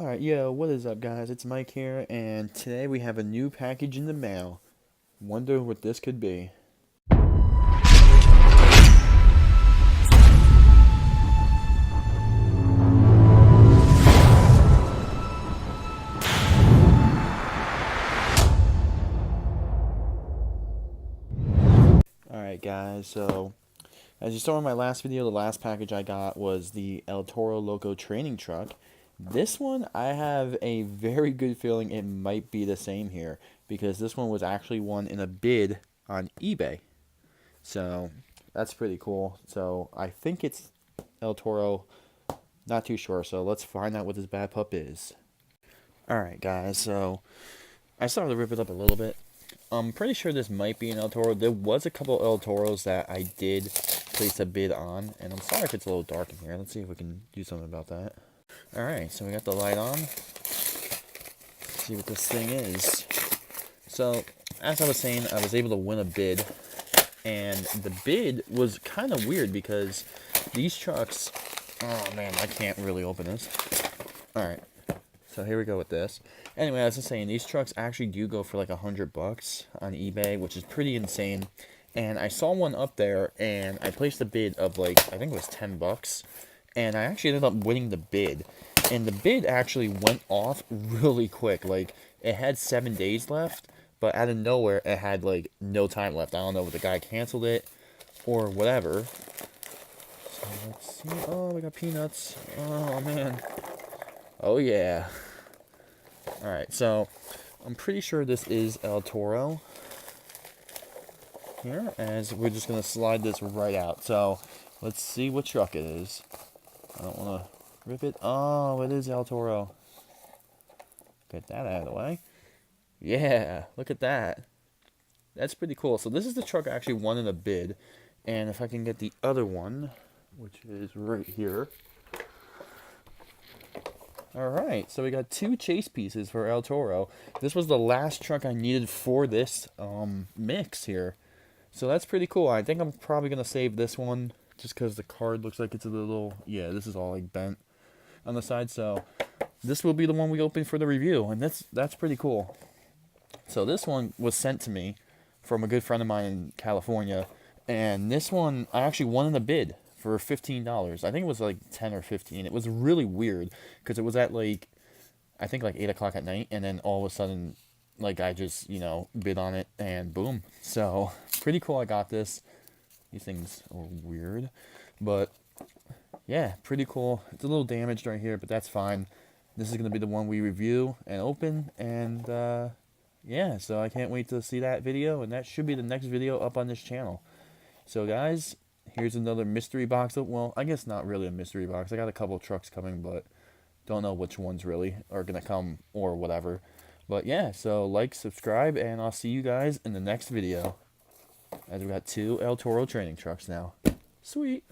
Alright, yo, what is up, guys? It's Mike here, and today we have a new package in the mail. Wonder what this could be. Alright, guys, so as you saw in my last video, the last package I got was the Toro Loco Training Truck. This one, I have a very good feeling it might be the same here, because this one was actually won in a bid on eBay. So, that's pretty cool. So, I think it's El Toro, not too sure, so let's find out what this bad pup is. Alright, guys, so I started to rip it up a little bit. I'm pretty sure this might be an El Toro. There was a couple El Toros that I did place a bid on, and I'm sorry if it's a little dark in here. Let's see if we can do something about that. Alright, so we got the light on. Let's see what this thing is. So, as I was saying, I was able to win a bid, and the bid was kind of weird because these trucks... Oh man, I can't really open this. Alright, so here we go with this. Anyway, as I was saying, these trucks actually do go for like $100 on eBay, which is pretty insane. And I saw one up there, and I placed a bid of like, I think it was $10. And I actually ended up winning the bid. And the bid actually went off really quick. Like, it had 7 days left, but out of nowhere, it had like no time left. I don't know if the guy canceled it or whatever. So let's see. Oh, we got peanuts. Oh, man. Oh, yeah. Alright, so I'm pretty sure this is El Toro here, as we're just going to slide this right out. So let's see what truck it is. I don't want to rip it. Oh, it is El Toro. Get that out of the way. Yeah, look at that. That's pretty cool. So this is the truck I actually won in a bid. And if I can get the other one, which is right here. Alright, so we got 2 chase pieces for El Toro. This was the last truck I needed for this mix here. So that's pretty cool. I think I'm probably going to save this one just because the card looks like it's a little... Yeah, this is all like bent on the side. So this will be the one we open for the review. And that's pretty cool. So this one was sent to me from a good friend of mine in California. And this one, I actually won in a bid for $15. I think it was like 10 or 15. It was really weird because it was at like, I think like 8 o'clock at night, and then all of a sudden, like I just, bid on it and boom. So pretty cool I got this. These things are weird, but yeah, pretty cool. It's a little damaged right here, but that's fine. This is going to be the one we review and open, and yeah, so I can't wait to see that video, and that should be the next video up on this channel. So guys, here's another mystery box. Well, I guess not really a mystery box. I got a couple of trucks coming, but don't know which ones really are going to come or whatever. But yeah, so like, subscribe, and I'll see you guys in the next video. As we got 2 El Toro training trucks now. Sweet.